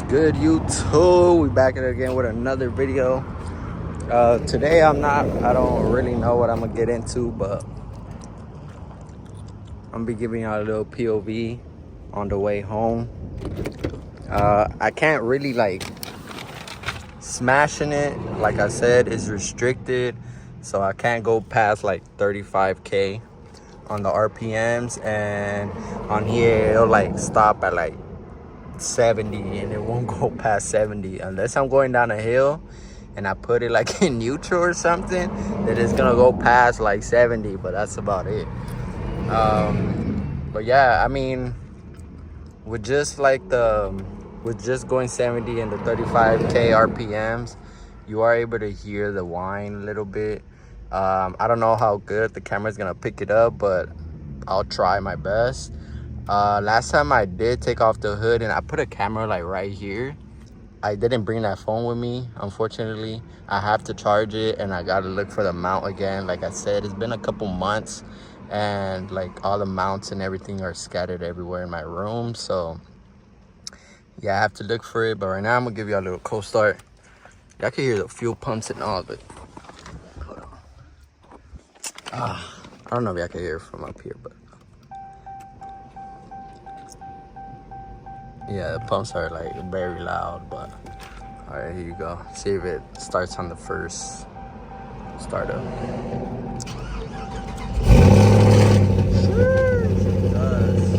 good, YouTube? We back at it again with another video. Today I don't really know what I'm gonna get into, but I'm gonna be giving y'all a little POV on the way home. I can't really smashing it. Like I said, it's restricted, so I can't go past 35K on the RPMs, and on here it'll stop at 70 and it won't go past 70 unless I'm going down a hill and I put it in neutral or something. Then it's gonna go past 70, but that's about it. But yeah, I mean, with just going 70 and the 35K RPMs, you are able to hear the whine a little bit. I don't know how good the camera's gonna pick it up, but I'll try my best. Last time I did take off the hood and I put a camera right here. I didn't bring that phone with me, unfortunately. I have to charge it and I gotta look for the mount again. Like I said, it's been a couple months and all the mounts and everything are scattered everywhere in my room. So yeah, I have to look for it. But right now I'm gonna give you a little cold start. Y'all can hear the fuel pumps and all, but hold on. I don't know if y'all can hear it from up here, but yeah, the pumps are very loud. But all right, here you go. See if it starts on the first startup. It does.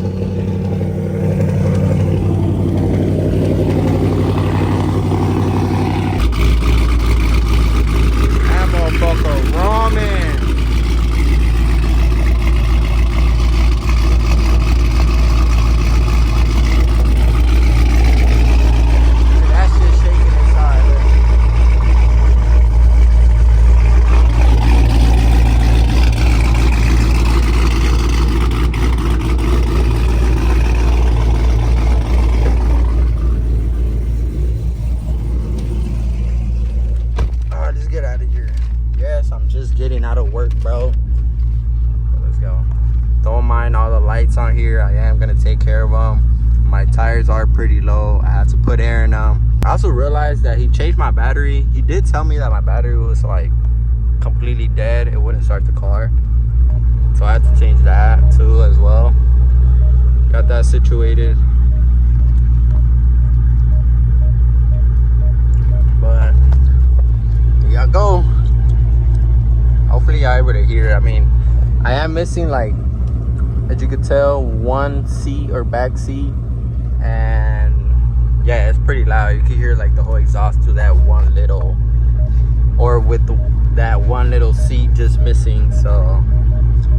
That motherfucker ramen. Getting out of work, bro. Let's go. Don't mind all the lights on here. I am gonna take care of them. My tires are pretty low. I have to put air in them. I also realized that he changed my battery. He did tell me that my battery was completely dead. It wouldn't start the car, so I had to change that too as well. Got that situated. But here y'all go. Hopefully y'all able to hear. I mean, I am missing as you could tell, one seat or back seat, and yeah, it's pretty loud. You can hear the whole exhaust to that one little, or with that one little seat just missing. So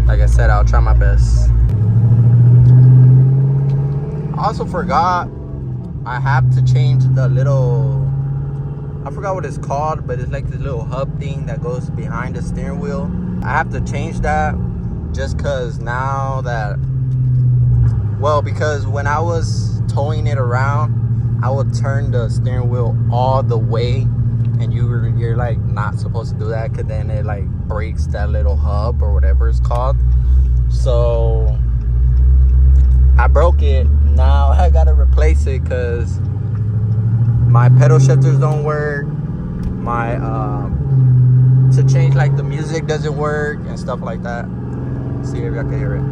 like I said, I'll try my best. I also forgot I have to change the little, I forgot what it's called, but it's this little hub thing that goes behind the steering wheel. I have to change that just because now that, because when I was towing it around, I would turn the steering wheel all the way, and you're not supposed to do that, because then it breaks that little hub or whatever it's called. So I broke it. Now I gotta replace it because my pedal shifters don't work. My to change the music doesn't work and stuff like that. See if y'all can hear it.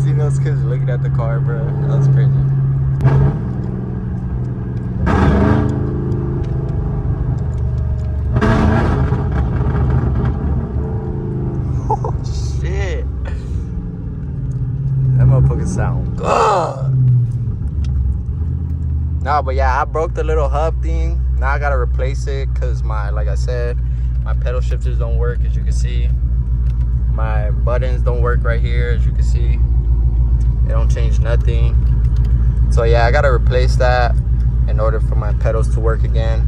See those kids looking at the car, bro? That was crazy. Sound good. No, but yeah, I broke the little hub thing. Now I gotta replace it because like I said, my pedal shifters don't work, as you can see. My buttons don't work right here, as you can see. They don't change nothing. So yeah, I gotta replace that in order for my pedals to work again.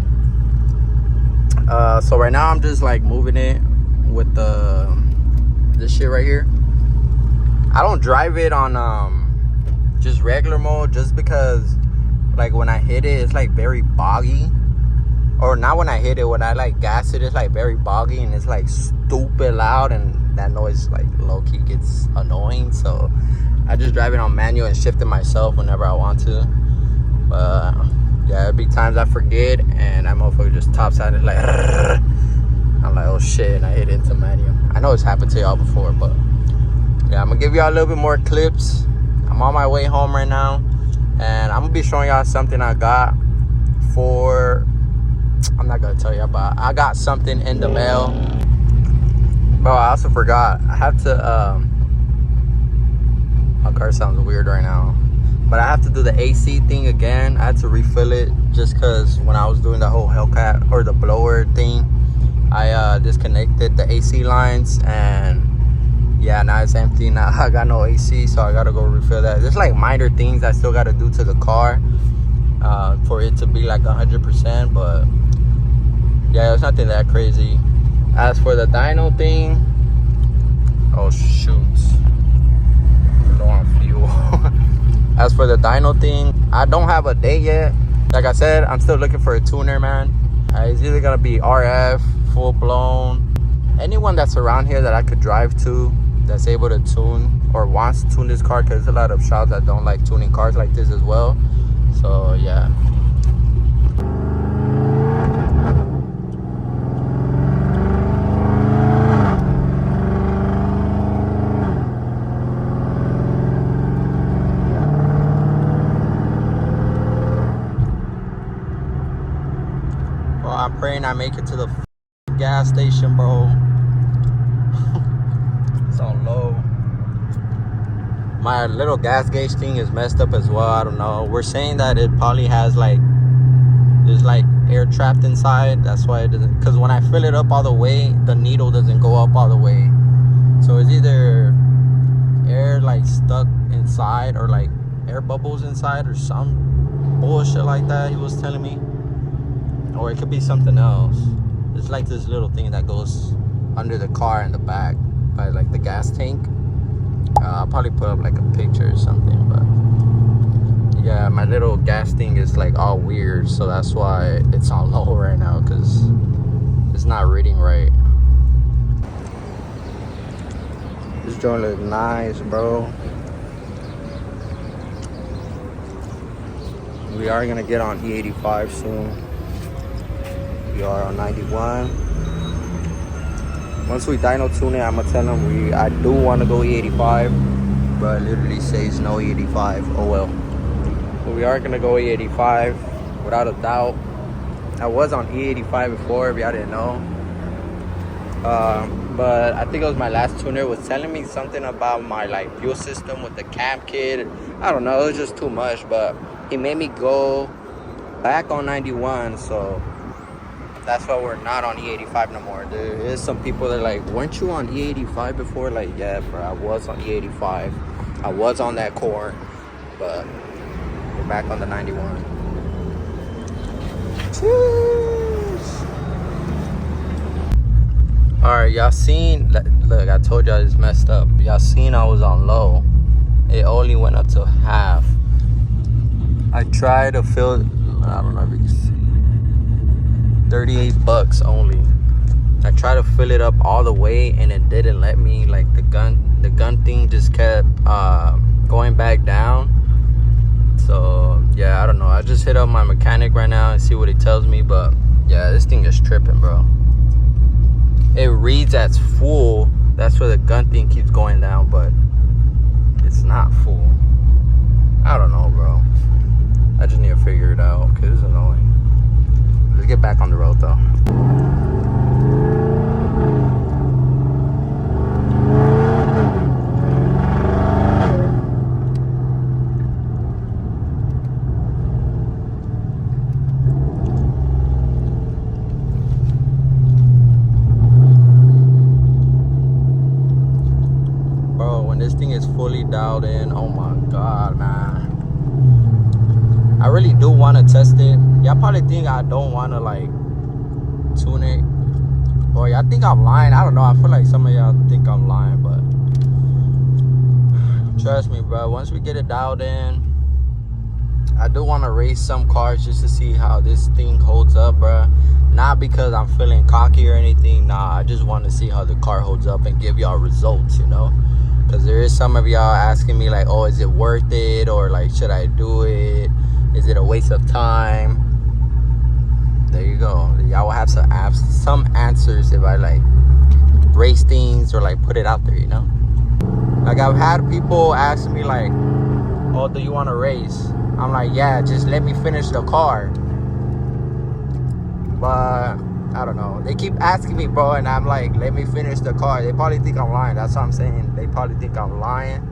So right now I'm just moving it with this shit right here. I don't drive it on just regular mode, just because when I hit it, it's very boggy. Or not when I hit it, when I gas it, it's very boggy and it's stupid loud, and that noise like low-key gets annoying. So I just drive it on manual and shift it myself whenever I want to. But yeah, there'll be times I forget and that motherfucker just tops out and like I'm like, oh shit, and I hit into manual. I know it's happened to y'all before, but yeah, I'm gonna give y'all a little bit more clips. I'm on my way home right now, and I'm gonna be showing y'all something I got for, I'm not gonna tell you, but I got something in the mail. Bro, I also forgot, I have to my car sounds weird right now, but I have to do the AC thing again. I had to refill it just because when I was doing the whole Hellcat or the blower thing, I disconnected the AC lines, and yeah, now it's empty. Now I got no AC, so I gotta go refill that. There's like minor things I still gotta do to the car for it to be like 100%, but yeah, it's nothing that crazy. As for the dyno thing, oh shoot, low on fuel. As for the dyno thing, I don't have a date yet. Like I said, I'm still looking for a tuner, man. It's either gonna be RF, full blown, anyone that's around here that I could drive to that's able to tune or wants to tune this car, because there's a lot of shops that don't like tuning cars like this as well. So yeah, bro, I'm praying I make it to the gas station, bro. It's on low. My little gas gauge thing is messed up as well. I don't know. We're saying that it probably has like, there's like air trapped inside. That's why it doesn't, because when I fill it up all the way, the needle doesn't go up all the way. So it's either air like stuck inside or like air bubbles inside or some bullshit like that he was telling me. Or it could be something else. It's like this little thing that goes under the car in the back by like the gas tank. I'll probably put up like a picture or something, but yeah, my little gas thing is like all weird, so that's why it's on low right now, because it's not reading right. This joint looks nice, bro. We are gonna get on E85 soon. We are on 91. Once we dyno tune it, I'm gonna tell them I do want to go E85, but it literally says no E85. Oh well. But we are gonna go E85 without a doubt. I was on E85 before, if y'all didn't know. But I think it was my last tuner was telling me something about my like fuel system with the cam kit. I don't know, it was just too much, but he made me go back on 91, so that's why we're not on E85 no more. There is some people that are like, weren't you on E85 before? Like, yeah, bro, I was on E85. I was on that core, but we're back on the 91. Cheers. All right, y'all seen, look, I told y'all it's messed up. Y'all seen I was on low. It only went up to half. I tried to fill, I don't know if you can see. $38 only. I tried to fill it up all the way and it didn't let me. Like the gun thing just kept going back down. So yeah, I don't know. I just hit up my mechanic right now and see what he tells me, but yeah, this thing is tripping, bro. It reads as full. That's where the gun thing keeps going down, but it's not full. I don't know, bro. I just need to figure it out because it's annoying. Let's get back on the road though. Bro, when this thing is fully dialed in, oh my god, man. I really do want to test it. Y'all probably think I don't want to like tune it, or y'all think I'm lying. I don't know. I feel like some of y'all think I'm lying, but trust me, bro. Once we get it dialed in, I do want to race some cars just to see how this thing holds up, bro. Not because I'm feeling cocky or anything. Nah, I just want to see how the car holds up and give y'all results, you know. Because there is some of y'all asking me like, oh, is it worth it? Or like, should I do it? Is it a waste of time? There you go. Y'all will have some answers if I like race things or like put it out there, you know. Like I've had people ask me like, oh, do you want to race? I'm like, yeah, just let me finish the car. But I don't know. They keep asking me, bro, and I'm like, let me finish the car. They probably think I'm lying. That's what I'm saying. They probably think I'm lying.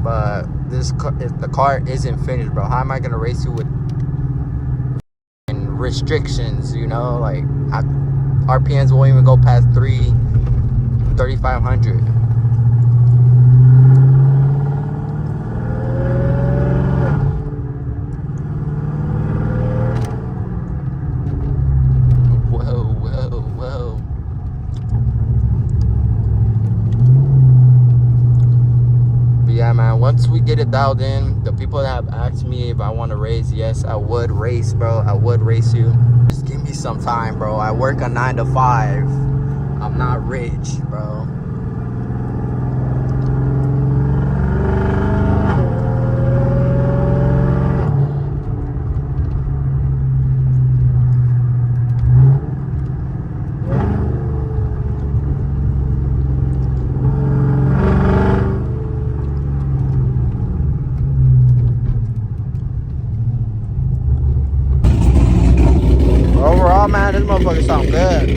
But if the car isn't finished, bro, how am I gonna race you with restrictions? You know, like RPMs won't even go past 3,500. Once we get it dialed in, the people that have asked me if I want to race, yes, I would race, bro. I would race you. Just give me some time, bro. I work a 9 to 5. I'm not rich, bro. Overall, man, this motherfucker sound good.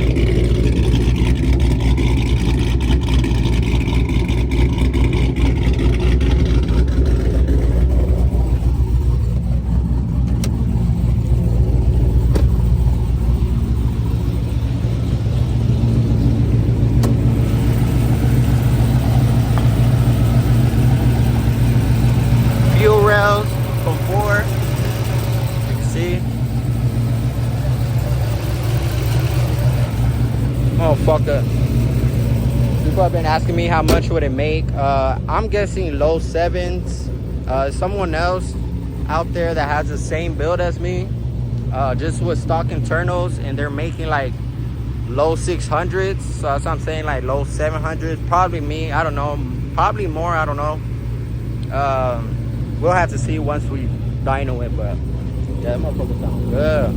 Fuel rails from 4. You can see. Motherfucker. People have been asking me how much would it make. I'm guessing low 7s. Someone else out there that has the same build as me, just with stock internals, and they're making like low 600s. So that's what I'm saying, like low 700s. Probably me. I don't know. Probably more. I don't know. We'll have to see once we dyno it. But yeah, that motherfucker sounds good.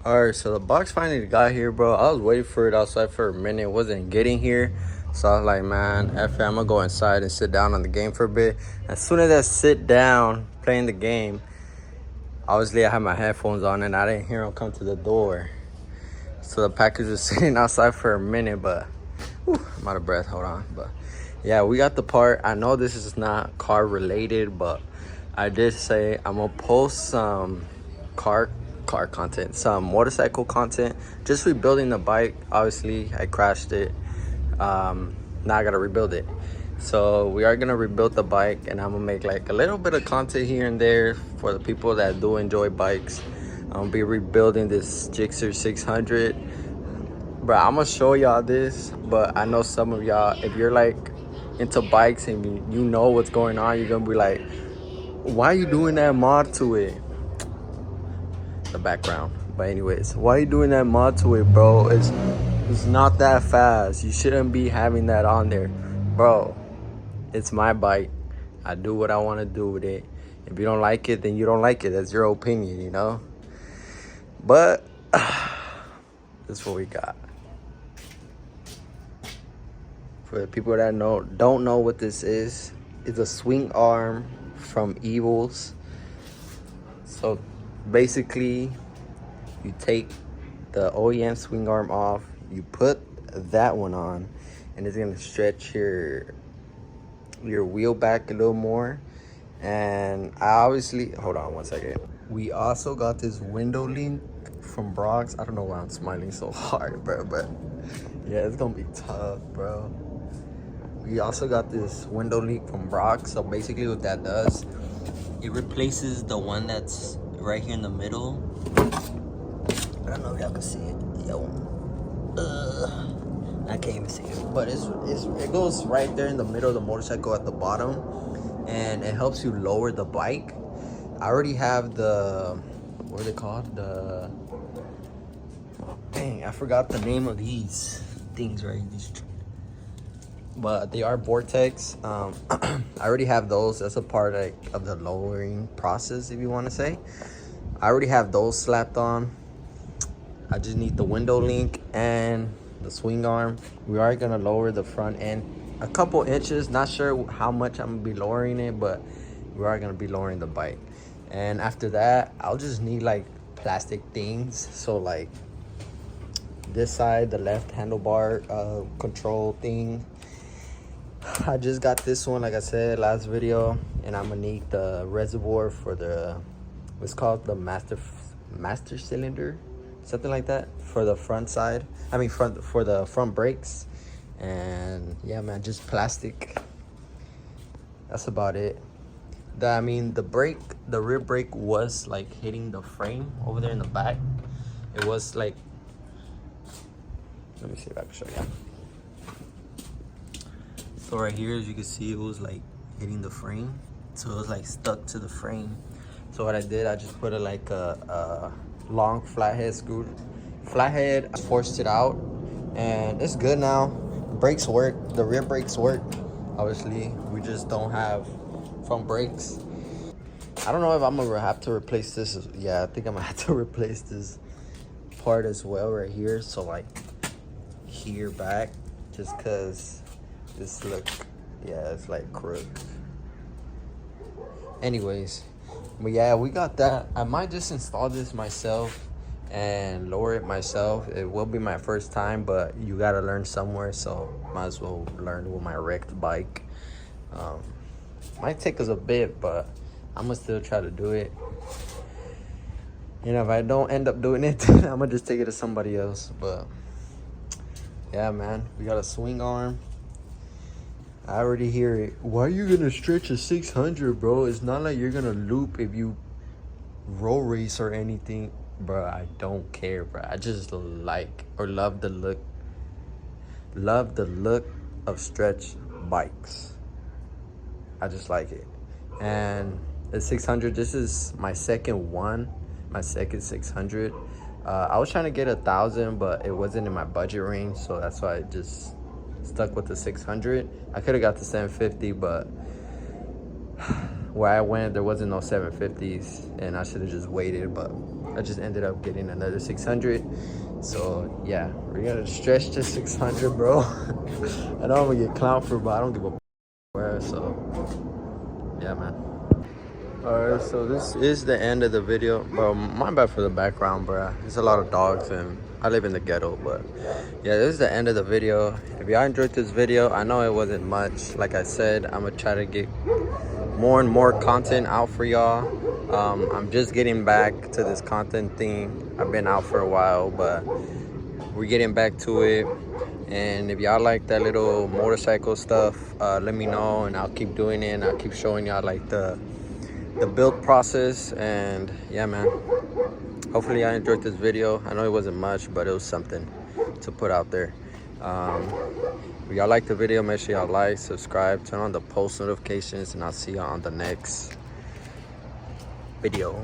Alright, so the box finally got here, bro. I was waiting for it outside for a minute. It wasn't getting here. So I was like, man, F it, I'm gonna go inside and sit down on the game for a bit. As soon as I sit down playing the game, obviously I had my headphones on and I didn't hear him come to the door. So the package was sitting outside for a minute, but whew, I'm out of breath. Hold on. But yeah, we got the part. I know this is not car related, but I did say I'm gonna post some car content, some motorcycle content, just rebuilding the bike. Obviously I crashed it. Now I gotta rebuild it. So we are gonna rebuild the bike, and I'm gonna make like a little bit of content here and there for the people that do enjoy bikes. I'm gonna be rebuilding this Gixxer 600. Bro, I'm gonna show y'all this, but I know some of y'all, if you're like into bikes and you know what's going on, you're gonna be like, why are you doing that mod to it? The background. But anyways, why are you doing that mod to it, bro? It's not that fast. You shouldn't be having that on there, bro. It's my bike. I do what I want to do with it. If you don't like it, then you don't like it. That's your opinion, you know. But that's what we got. For the people that don't know what this is, it's a swing arm from Evils. So basically, you take the OEM swing arm off, you put that one on, and it's gonna stretch your wheel back a little more. And I obviously, hold on one second. We also got this window link from Brock's. I don't know why I'm smiling so hard, bro, but yeah, it's gonna be tough, bro. We also got this window link from Brock's. So basically what that does, it replaces the one that's right here in the middle. I don't know if y'all can see it. Yo. I can't even see it, but it goes right there in the middle of the motorcycle at the bottom, and it helps you lower the bike. I already have the, what are they called? The, dang, I forgot the name of these things, right? But they are Vortex. I already have those. That's a part of the lowering process, if you want to say. I already have those slapped on. I just need the window link and the swing arm. We are gonna lower the front end a couple inches. Not sure how much I'm gonna be lowering it, but we are gonna be lowering the bike. And after that, I'll just need like plastic things. So like this side, the left handlebar control thing. I just got this one, like I said last video, and I'm gonna need the reservoir for the, what's called the master cylinder, something like that, for the front side. I mean for the front brakes. And yeah, man, just plastic. That's about it. The rear brake was like hitting the frame over there in the back. It was like, let me see if I can show you. So right here, as you can see, it was like hitting the frame. So it was like stuck to the frame. So what I did, I just put a long flathead screw. Flathead, I forced it out, and it's good now. Brakes work, the rear brakes work. Obviously, we just don't have front brakes. I don't know if I'm gonna have to replace this. Yeah, I think I'm gonna have to replace this part as well right here. So like here back, just cause this look, yeah, it's like crooked. Anyways, but yeah, we got that. I might just install this myself and lower it myself. It will be my first time, but you gotta learn somewhere, so might as well learn with my wrecked bike. Might take us a bit, but I'm gonna still try to do it. You know, if I don't end up doing it, then I'm gonna just take it to somebody else. But yeah, man, we got a swing arm. I already hear it. Why are you gonna stretch a 600, bro? It's not like you're gonna loop if you roll race or anything. Bro, I don't care, bro. I just like or love the look of stretch bikes. I just like it. And the 600, this is my second 600. I was trying to get 1,000, but it wasn't in my budget range, so that's why I just stuck with the 600. I could have got the 750, but where I went, there wasn't no 750s, and I should have just waited, but I just ended up getting another 600. So yeah, we're gonna stretch to 600, bro. I know I'm gonna get clowned for, but I don't give a where. So yeah, man. Alright, so this is the end of the video. Bro, my bad for the background, bro. There's a lot of dogs and I live in the ghetto, but yeah, this is the end of the video. If y'all enjoyed this video, I know it wasn't much. Like I said, I'm gonna try to get more and more content out for y'all. I'm just getting back to this content thing. I've been out for a while, but we're getting back to it. And if y'all like that little motorcycle stuff, let me know and I'll keep doing it, and I'll keep showing y'all like the build process. And yeah, man, hopefully I enjoyed this video. I know it wasn't much, but it was something to put out there. If y'all like the video, make sure y'all like, subscribe, turn on the post notifications, and I'll see y'all on the next video.